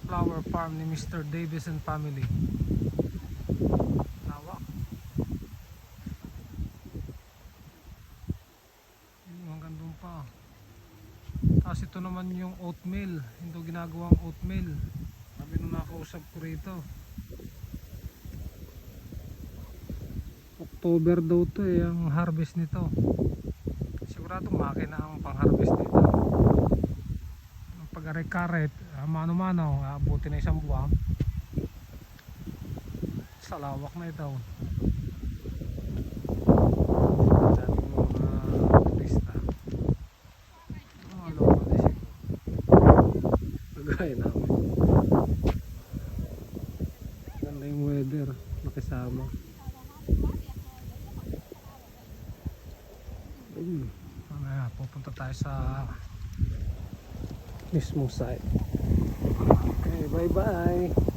flower farm ni Mr. Davis and family. Lawak. Hanggang doon pa. Tapos ito naman yung oatmeal. Ito ginagawang oatmeal. Sabi nung nakausap ko rito, October daw to ang harvest nito. Sigurado makina ang pang harvest nito. Pag karet mano-mano abuti na isang buwan. Sa lawak na ito. Daming mga turista. Mga local na siguro. Nagaya namin. Ganda yung weather. Nakisama. Mamaya pupunta tayo sa mismong site. Okay, bye bye.